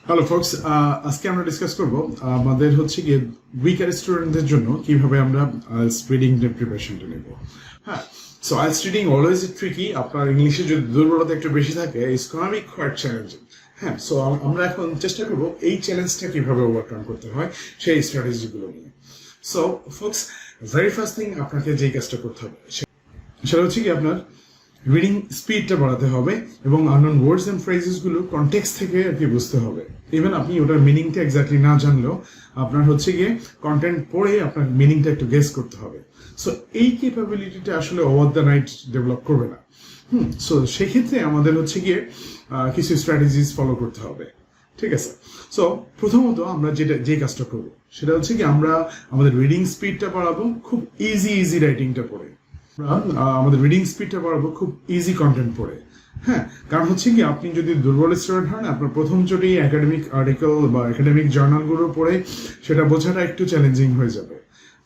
Hello folks, আজকে আমরা discuss করব আমাদের হচ্ছে গিয়ে উইকার স্টুডেন্টদের জন্য কিভাবে আমরা আইএলটিএস রিডিং প্রিপারেশনটা নেব। হ্যাঁ, so IELTS reading always tricky. আপনার ইংলিশে যদি দুর্বলতা একটু বেশি থাকে, it's gonna be quite challenging. হ্যাঁ, সো আমরা এখন চেষ্টা করব এই চ্যালেঞ্জটা কিভাবে ওভারকাম করতে হয় সেই স্ট্র্যাটেজিগুলো নিয়ে। So folks, very first thing আপনাকে যেই কাজটা করতে হবে সেটা হচ্ছে কি আপনার রিডিং স্পিডটা বাড়াতে হবে এবং আননোন ওয়ার্ডস এন্ড ফ্রেজেস গুলো কনটেক্সট থেকে আর কি বুঝতে হবে। ইভেন আপনি ওটার মিনিংটা এক্স্যাক্টলি না জানলেও আপনার হচ্ছে গিয়ে কন্টেন্ট পড়ে আপনার মিনিংটা একটু গেস করতে হবে। সো এই ক্যাপাবিলিটিটা আসলে ওভার দ্য নাইট ডেভেলপ করবে না। সো সেক্ষেত্রে আমাদের হচ্ছে গিয়ে কিছু স্ট্র্যাটেজিস ফলো করতে হবে। ঠিক আছে, সো প্রথমত আমরা যে কাজটা করবো সেটা হচ্ছে কি আমরা আমাদের রিডিং স্পিডটা বাড়াবো খুব ইজি রাইটিংটা পড়ে। আমাদের রিডিং স্পিডটা বাড়াবো খুব ইজি কন্টেন্ট পড়ে। হ্যাঁ, কারণ হচ্ছে কি আপনি যদি দুর্বল স্টুডেন্ট হন, আপনার প্রথম চোটেই একাডেমিক আর্টিকেল বা একাডেমিক জার্নালগুলো পড়ে সেটা বোঝাটা একটু চ্যালেঞ্জিং হয়ে যাবে।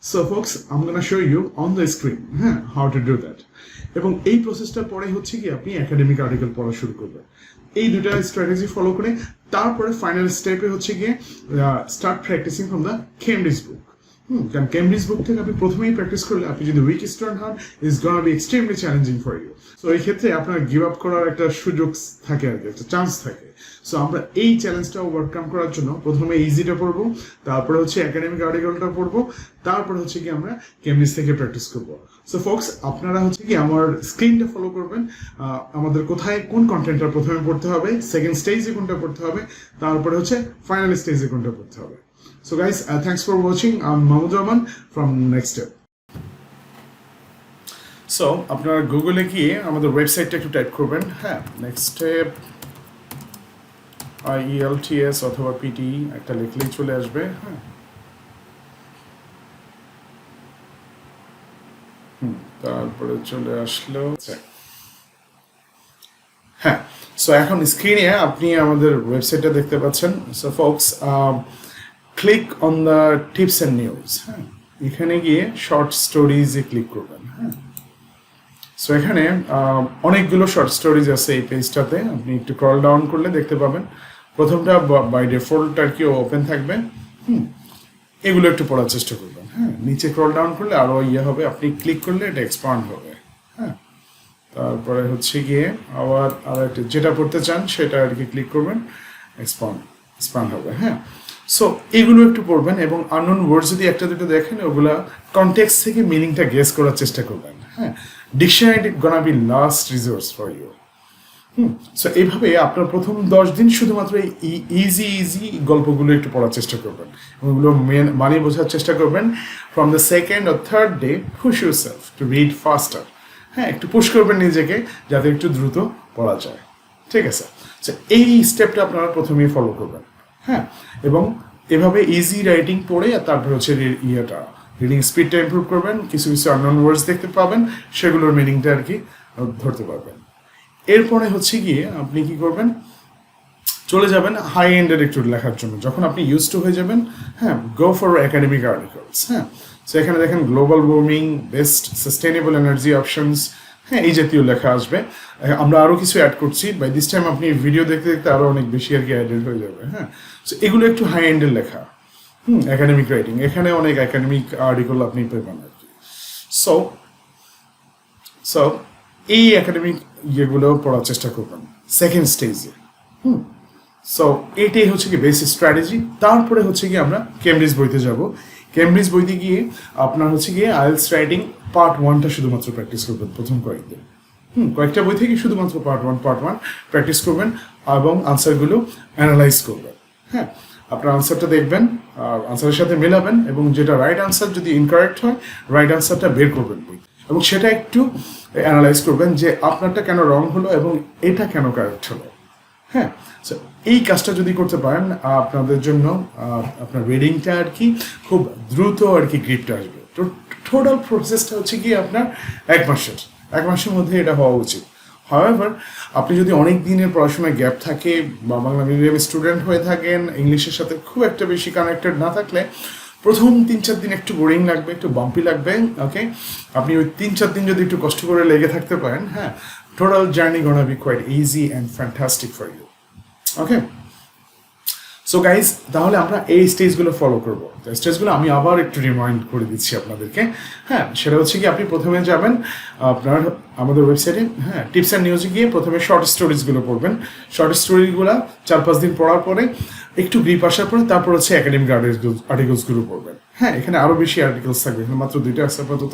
So folks, I am gonna show you on the screen how to do that. এবং এই প্রসেসটা পরে হচ্ছে কি আপনি একাডেমিক আর্টিকেল পড়া শুরু করবেন। এই দুটা স্ট্র্যাটেজি ফলো করে তারপরে ফাইনাল স্টেপে হচ্ছে গিয়ে start practicing from the Cambridge book. কারণ কেমব্রিজ বুক থেকে আপনি প্রথমেই প্র্যাকটিস করলে আপনি যদি উইক স্টুডেন্ট হন, it's gonna be extremely challenging for you. So এই ক্ষেত্রে আপনার গিভ আপ করার একটা সুযোগ থাকে আর কি, একটা চান্স থাকে। সো আমরা এই চ্যালেঞ্জটা ওভারকাম করার জন্য প্রথমে ইজিটা পড়বো, তারপরে হচ্ছে একাডেমিক আর্টিকেলটা পড়বো, তারপরে হচ্ছে কি আমরা কেমব্রিজ থেকে প্র্যাকটিস করবো। সো ফোকস, আপনারা হচ্ছে কি আমার স্ক্রিনটা ফলো করবেন। আমাদের কোথায় কোন কন্টেন্টটা প্রথমে পড়তে হবে, সেকেন্ড স্টেজে কোনটা পড়তে হবে, তারপরে হচ্ছে ফাইনাল স্টেজে কোনটা পড়তে হবে। So guys, thanks for watching. I'm Mahmoud Rahman from Next Step. So, আপনারা গুগলে গিয়ে আমাদের ওয়েবসাইটটা একটু টাইপ করবেন। হ্যাঁ, নেক্সট স্টেপ IELTS অথবা PT একটা লিখলেই চলে আসবে। হ্যাঁ, তারপরে চলে আসলো। হ্যাঁ, সো এখন স্ক্রিনে আপনি আমাদের ওয়েবসাইটটা দেখতে পাচ্ছেন। So folks, click on the tips and news. হ্যাঁ, এখানে গিয়ে শর্ট স্টোরিজে ক্লিক করবেন। হ্যাঁ, সো এখানে অনেকগুলো শর্ট স্টোরিজ আছে এই পেজটাতে। আপনি একটু স্ক্রল ডাউন করলে দেখতে পাবেন প্রথমটা বাই ডিফল্ট আর কি ওপেন থাকবে। এগুলো একটু পড়ার চেষ্টা করবেন। হ্যাঁ, নিচে স্ক্রল ডাউন করলে আরও হবে, আপনি ক্লিক করলে এটা এক্সপান্ড হবে। হ্যাঁ, তারপরে হচ্ছে গিয়ে আবার একটা যেটা পড়তে চান সেটা আর কি ক্লিক করবেন, এক্সপান্ড হবে। হ্যাঁ, সো এগুলো একটু পড়বেন এবং আননোন ওয়ার্ড যদি একটা দুটো দেখেন ওগুলা কনটেক্সট থেকে মিনিংটা গেস করার চেষ্টা করবেন। হ্যাঁ, dictionary gonna be last resource for you. So এইভাবে আপনার প্রথম 10 দিন শুধুমাত্র এই ইজি গল্পগুলো একটু পড়ার চেষ্টা করবেন, ওগুলো মানে বোঝার চেষ্টা করবেন। From the second or third day push yourself to read ফাস্টার। হ্যাঁ, একটু পুশ করবেন নিজেকে যাতে একটু দ্রুত পড়া যায়। ঠিক আছে, সো এই স্টেপটা আপনারা প্রথমেই ফলো করবেন। হ্যাঁ, এবং এভাবে ইজি রাইটিং পড়ে আর তারপরে হচ্ছে রিডিং স্পিডটা ইমপ্রুভ করবেন। কিছু আননোন ওয়ার্ডস দেখতে পাবেন, সেগুলোর মিনিংটা আর কি ধরতে পারবেন। এরপরে হচ্ছে গিয়ে আপনি কি করবেন, চলে যাবেন হাই এন্ডের একটু লেখার জন্য। যখন আপনি ইউজ টু হয়ে যাবেন, হ্যাঁ, গো ফর একাডেমিক আর্টিকেলস। হ্যাঁ, সো এখানে দেখেন global warming, best sustainable energy options, হ্যাঁ, এই জাতীয় লেখা আসবে। আমরা আরও কিছু অ্যাড করছি, বাই দিস টাইম আপনি ভিডিও দেখতে দেখতে আরও অনেক বেশি আর কি অ্যাডেড হয়ে যাবে। হ্যাঁ, সো এগুলো একটু হাই এন্ডের লেখা। একাডেমিক রাইটিং, এখানে অনেক একাডেমিক আর্টিকেল আপনি পেবেন আর কি। সো এই একাডেমিক ইয়েগুলো পড়ার চেষ্টা করবেন সেকেন্ড স্টেজে। সো এটাই হচ্ছে কি বেসিক স্ট্র্যাটেজি। তারপরে হচ্ছে কি আমরা কেমব্রিজ বইতে যাব। কেমব্রিজ বইতে গিয়ে আপনার হচ্ছে গিয়ে আইএলটিএস রাইটিং পার্ট 1টা শুধুমাত্র প্র্যাকটিস করবেন প্রথম কয়েকদিন। কয়েকটা বই থেকে শুধুমাত্র পার্ট ওয়ান প্র্যাকটিস করবেন এবং আনসারগুলো অ্যানালাইজ করবেন। হ্যাঁ, আপনার আনসারটা দেখবেন, আনসারের সাথে মেলাবেন এবং যেটা রাইট আনসার যদি ইনকারেক্ট হয়, রাইট আনসারটা বের করবেন বই এবং সেটা একটু অ্যানালাইজ করবেন যে আপনারটা কেন রং হলো এবং এটা কেন কারেক্ট হলো। হ্যাঁ, সো এই কাজটা যদি করতে পারেন আপনাদের জন্য আপনার রিডিংটা আর কি খুব দ্রুত আর কি গ্রিপটা আসবে। তো টোটাল প্রসেসটা হচ্ছে কি আপনার এক মাসের মধ্যে এটা হওয়া উচিত। হাওয়েভার, আপনি যদি অনেক দিনের পড়াশোনায় গ্যাপ থাকে বা বাংলা মিডিয়াম স্টুডেন্ট হয়ে থাকেন, ইংলিশের সাথে খুব একটা বেশি কানেক্টেড না থাকলে প্রথম 3-4 দিন একটু বোরিং লাগবে, একটু বাম্পি লাগবে। ওকে, আপনি ওই 3-4 দিন যদি একটু কষ্ট করে লেগে থাকতে পারেন, হ্যাঁ, total journey gonna be quite easy and fantastic for you. Okay, so guys, তাহলে আমরা এই স্টেজগুলো ফলো করবো। স্টেজগুলো আমি আবার একটু রিমাইন্ড করে দিচ্ছি আপনাদেরকে। হ্যাঁ, সেটা হচ্ছে কি, আপনি প্রথমে যাবেন আপনার আমাদের ওয়েবসাইটে, হ্যাঁ, টিপস অ্যান্ড নিউজে গিয়ে প্রথমে শর্ট স্টোরিজগুলো পড়বেন। শর্ট স্টোরিগুলো 4-5 দিন পড়ার পরে একটু গ্রিপ আসার পরে তারপর হচ্ছে একাডেমিক আর্টিকেলসগুলো পড়বেন। হ্যাঁ, এখানে আরও বেশি আর্টিকেলস থাকবে, এখানে মাত্র 2টা আছে আপাতত।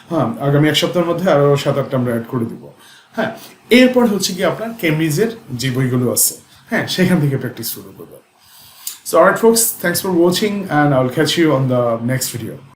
হ্যাঁ, আগামী 1 সপ্তাহের মধ্যে আরও 7-8টা আমরা অ্যাড করে দিব। হ্যাঁ, এরপর হচ্ছে কি আপনার কেমব্রিজের যে বইগুলো আছে, হ্যাঁ, সেখান থেকে প্র্যাকটিস শুরু করবেন। So alright folks, thanks for watching and I'll catch you on the next video.